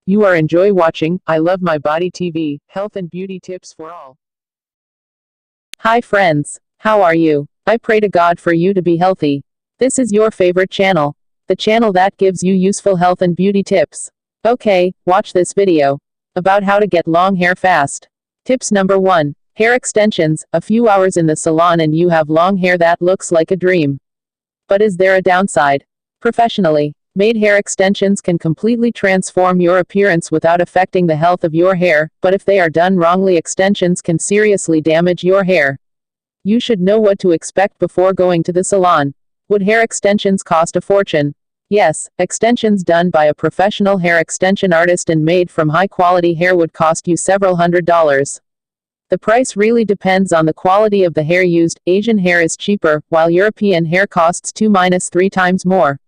You are enjoy watching I Love My Body TV, health and beauty tips for all. Hi friends, how are you? I pray to God for you to be healthy. This is your favorite channel, the channel that gives you useful health and beauty tips. Okay, watch this video about how to get long hair fast. Tips number 1. Hair extensions. A few hours in the salon and you have long hair that looks like a dream. But is there a downside? Professionally made hair extensions can completely transform your appearance without affecting the health of your hair, but if they are done wrongly, extensions can seriously damage your hair. You should know what to expect before going to the salon. Would hair extensions cost a fortune? Yes, extensions done by a professional hair extension artist and made from high-quality hair would cost you several $100s. The price really depends on the quality of the hair used. Asian hair is cheaper, while European hair costs 2-3 times more.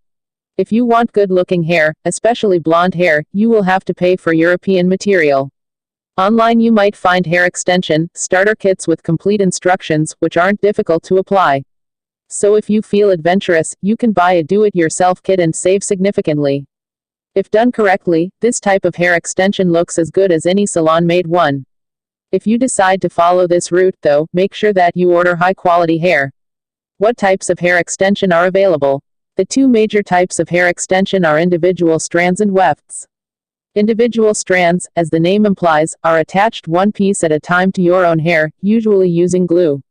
If you want good-looking hair, especially blonde hair, you will have to pay for European material. Online you might find hair extension starter kits with complete instructions, which aren't difficult to apply. So if you feel adventurous, you can buy a do-it-yourself kit and save significantly. If done correctly, this type of hair extension looks as good as any salon-made one. If you decide to follow this route, though, make sure that you order high-quality hair. What types of hair extension are available? The two major types of hair extension are individual strands and wefts. Individual strands, as the name implies, are attached one piece at a time to your own hair, usually using glue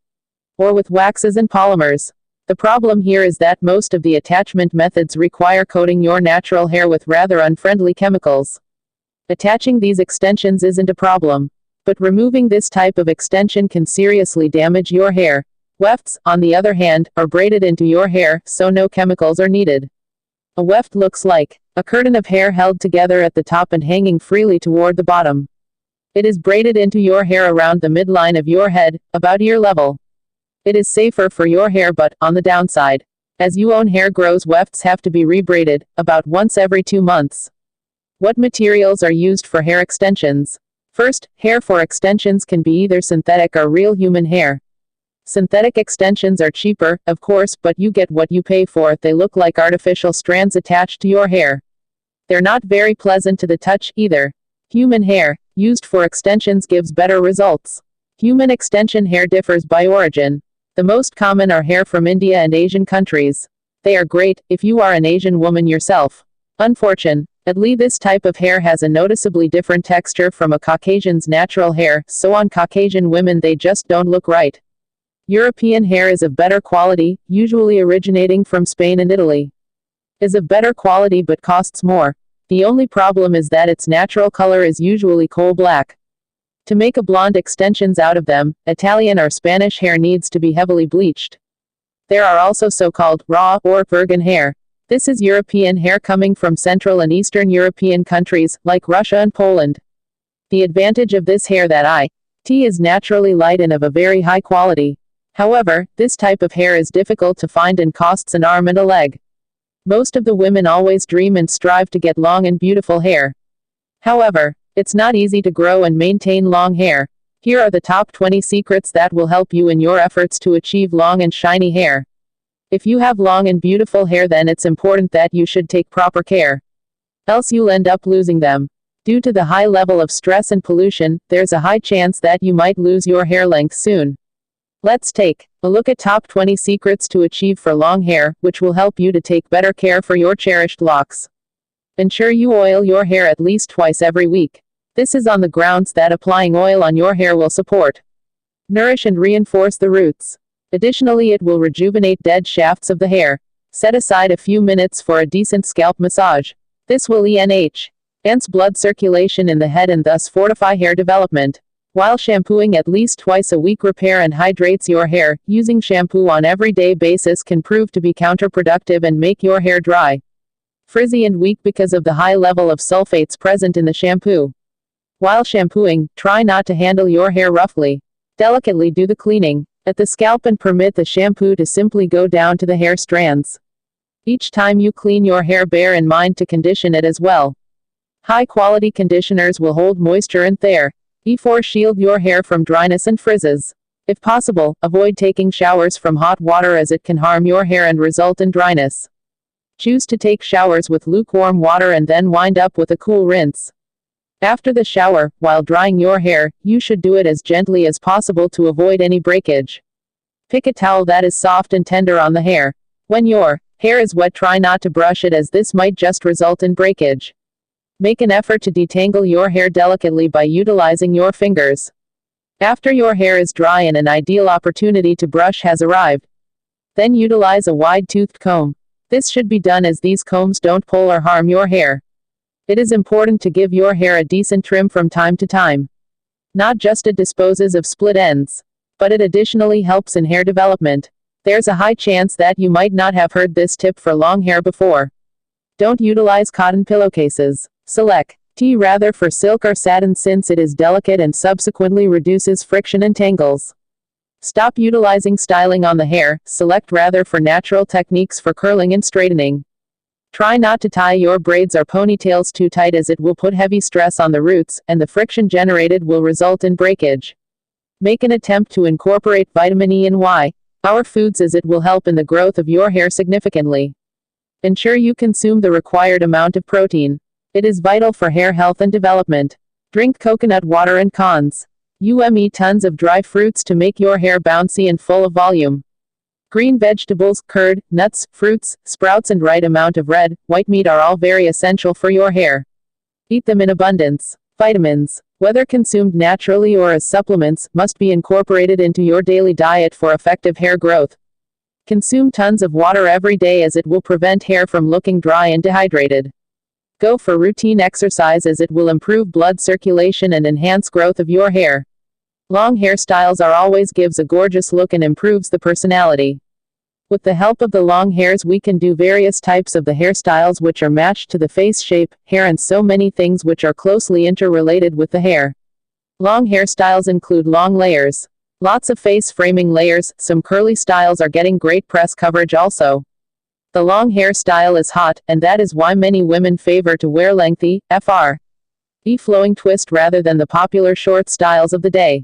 or with waxes and polymers. The problem here is that most of the attachment methods require coating your natural hair with rather unfriendly chemicals. Attaching these extensions isn't a problem, but removing this type of extension can seriously damage your hair. Wefts, on the other hand, are braided into your hair, so no chemicals are needed. A weft looks like a curtain of hair held together at the top and hanging freely toward the bottom. It is braided into your hair around the midline of your head, about ear level. It is safer for your hair, but, on the downside, as your own hair grows, wefts have to be rebraided, about once every 2 months. What materials are used for hair extensions? First, hair for extensions can be either synthetic or real human hair. Synthetic extensions are cheaper, of course, but you get what you pay for. They look like artificial strands attached to your hair. They're not very pleasant to the touch, either. Human hair, used for extensions, gives better results. Human extension hair differs by origin. The most common are hair from India and Asian countries. They are great, if you are an Asian woman yourself. Unfortunately, this type of hair has a noticeably different texture from a Caucasian's natural hair, so on Caucasian women they just don't look right. European hair is of better quality, usually originating from Spain and Italy. Is of better quality but costs more. The only problem is that its natural color is usually coal black. To make a blonde extensions out of them, Italian or Spanish hair needs to be heavily bleached. There are also so-called raw or virgin hair. This is European hair coming from Central and Eastern European countries, like Russia and Poland. The advantage of this hair that it is naturally light and of a very high quality. However, this type of hair is difficult to find and costs an arm and a leg. Most of the women always dream and strive to get long and beautiful hair. However, it's not easy to grow and maintain long hair. Here are the top 20 secrets that will help you in your efforts to achieve long and shiny hair. If you have long and beautiful hair, then it's important that you should take proper care. Else you'll end up losing them. Due to the high level of stress and pollution, there's a high chance that you might lose your hair length soon. Let's take a look at top 20 secrets to achieve for long hair, which will help you to take better care for your cherished locks. Ensure you oil your hair at least twice every week. This is on the grounds that applying oil on your hair will support, nourish and reinforce the roots. Additionally, it will rejuvenate dead shafts of the hair. Set aside a few minutes for a decent scalp massage. This will enhance blood circulation in the head and thus fortify hair development. While shampooing at least twice a week, repair and hydrates your hair. Using shampoo on everyday basis can prove to be counterproductive and make your hair dry, frizzy and weak because of the high level of sulfates present in the shampoo. While shampooing, try not to handle your hair roughly. Delicately do the cleaning at the scalp and permit the shampoo to simply go down to the hair strands. Each time you clean your hair, bear in mind to condition it as well. High-quality conditioners will hold moisture and therefore shield your hair from dryness and frizzes. If possible, avoid taking showers from hot water as it can harm your hair and result in dryness. Choose to take showers with lukewarm water and then wind up with a cool rinse. After the shower, while drying your hair, you should do it as gently as possible to avoid any breakage. Pick a towel that is soft and tender on the hair. When your hair is wet, try not to brush it, as this might just result in breakage. Make an effort to detangle your hair delicately by utilizing your fingers. After your hair is dry and an ideal opportunity to brush has arrived, then utilize a wide-toothed comb. This should be done as these combs don't pull or harm your hair. It is important to give your hair a decent trim from time to time. Not just it disposes of split ends, but it additionally helps in hair development. There's a high chance that you might not have heard this tip for long hair before. Don't utilize cotton pillowcases. Select rather for silk or satin, since it is delicate and subsequently reduces friction and tangles. Stop utilizing styling on the hair. Select rather for natural techniques for curling and straightening. Try not to tie your braids or ponytails too tight, as it will put heavy stress on the roots, and the friction generated will result in breakage. Make an attempt to incorporate vitamin E and Y, our foods, as it will help in the growth of your hair significantly. Ensure you consume the required amount of protein. It is vital for hair health and development. Drink coconut water. And cons. Eat tons of dry fruits to make your hair bouncy and full of volume. Green vegetables, curd, nuts, fruits, sprouts, and right amount of red, white meat are all very essential for your hair. Eat them in abundance. Vitamins, whether consumed naturally or as supplements, must be incorporated into your daily diet for effective hair growth. Consume tons of water every day, as it will prevent hair from looking dry and dehydrated. Go for routine exercise, as it will improve blood circulation and enhance growth of your hair. Long hairstyles are always gives a gorgeous look and improves the personality. With the help of the long hairs, we can do various types of the hairstyles which are matched to the face shape, hair, and so many things which are closely interrelated with the hair. Long hairstyles include long layers, lots of face framing layers. Some curly styles are getting great press coverage also. The long hairstyle is hot, and that is why many women favor to wear lengthy, flowing twist rather than the popular short styles of the day.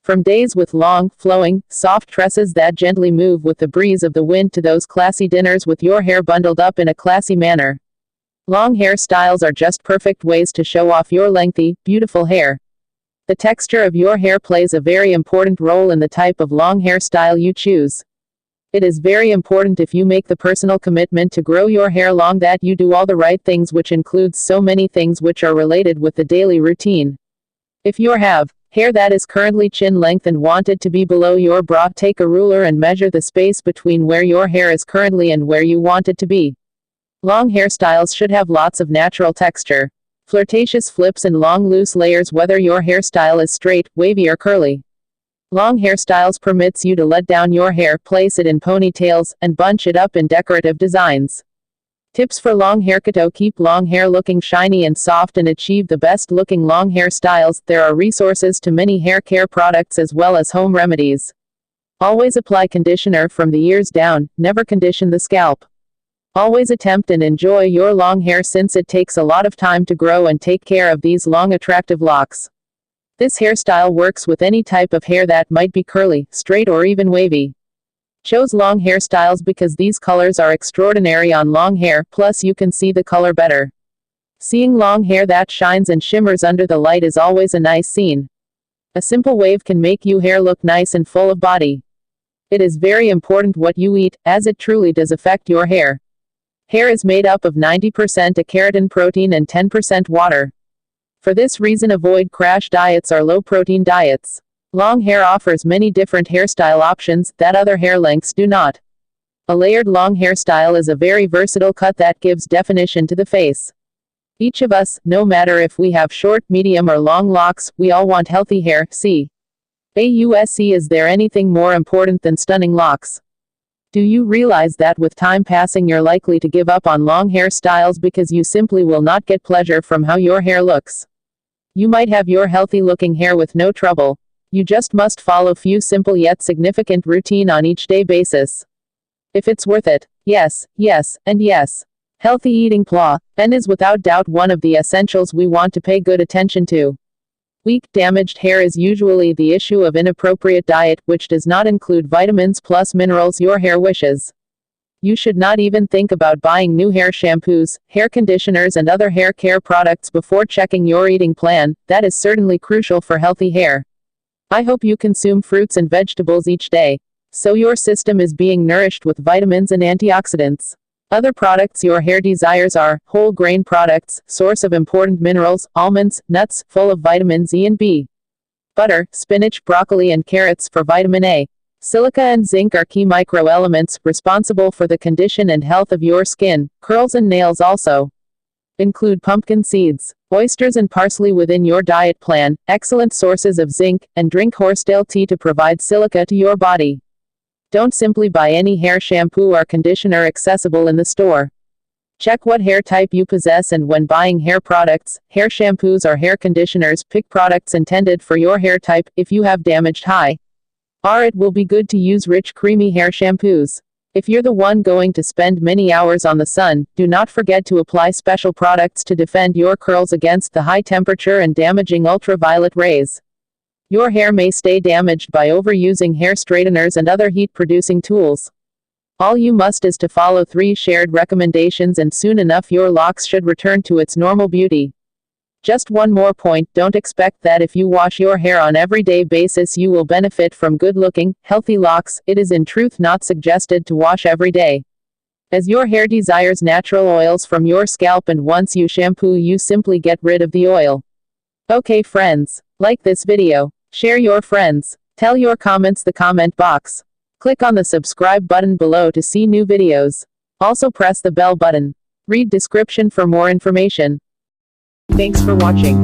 From days with long, flowing, soft tresses that gently move with the breeze of the wind, to those classy dinners with your hair bundled up in a classy manner, long hairstyles are just perfect ways to show off your lengthy, beautiful hair. The texture of your hair plays a very important role in the type of long hairstyle you choose. It is very important, if you make the personal commitment to grow your hair long, that you do all the right things, which includes so many things which are related with the daily routine. If you have hair that is currently chin length and want it to be below your brow, take a ruler and measure the space between where your hair is currently and where you want it to be. Long hairstyles should have lots of natural texture, flirtatious flips, and long loose layers, whether your hairstyle is straight, wavy, or curly. Long hairstyles permits you to let down your hair, place it in ponytails, and bunch it up in decorative designs. Tips for long hair: keep long hair looking shiny and soft and achieve the best looking long hair styles. There are resources to many hair care products as well as home remedies. Always apply conditioner from the ears down, never condition the scalp. Always attempt and enjoy your long hair, since it takes a lot of time to grow and take care of these long attractive locks. This hairstyle works with any type of hair that might be curly, straight, or even wavy. Chose long hairstyles because these colors are extraordinary on long hair, plus you can see the color better. Seeing long hair that shines and shimmers under the light is always a nice scene. A simple wave can make your hair look nice and full of body. It is very important what you eat, as it truly does affect your hair. Hair is made up of 90% keratin protein and 10% water. For this reason, avoid crash diets or low protein diets. Long hair offers many different hairstyle options that other hair lengths do not. A layered long hairstyle is a very versatile cut that gives definition to the face. Each of us, no matter if we have short, medium, or long locks, we all want healthy hair. Is there anything more important than stunning locks? Do you realize that with time passing, you're likely to give up on long hairstyles because you simply will not get pleasure from how your hair looks? You might have your healthy looking hair with no trouble. You just must follow few simple yet significant routine on each day basis. If it's worth it, yes, and yes. Healthy eating is without doubt one of the essentials we want to pay good attention to. Weak, damaged hair is usually the issue of inappropriate diet, which does not include vitamins plus minerals your hair wishes. You should not even think about buying new hair shampoos, hair conditioners, and other hair care products before checking your eating plan. That is certainly crucial for healthy hair. I hope you consume fruits and vegetables each day, so your system is being nourished with vitamins and antioxidants. Other products your hair desires are whole grain products, source of important minerals, almonds, nuts, full of vitamins E and B. Butter, spinach, broccoli, and carrots for vitamin A. Silica and zinc are key microelements responsible for the condition and health of your skin, curls, and nails. Also include pumpkin seeds, oysters, and parsley within your diet plan, excellent sources of zinc, and drink horsetail tea to provide silica to your body. Don't simply buy any hair shampoo or conditioner accessible in the store. Check what hair type you possess, and when buying hair products, hair shampoos or hair conditioners, pick products intended for your hair type. If you have damaged hair, it will be good to use rich, creamy hair shampoos. If you're the one going to spend many hours on the sun, do not forget to apply special products to defend your curls against the high temperature and damaging ultraviolet rays. Your hair may stay damaged by overusing hair straighteners and other heat-producing tools. All you must is to follow 3 shared recommendations, and soon enough your locks should return to its normal beauty. Just one more point, don't expect that if you wash your hair on everyday basis you will benefit from good-looking, healthy locks. It is in truth not suggested to wash every day, as your hair desires natural oils from your scalp, and once you shampoo you simply get rid of the oil. Okay friends, like this video, share your friends, tell your comments the comment box. Click on the subscribe button below to see new videos. Also press the bell button. Read description for more information. Thanks for watching.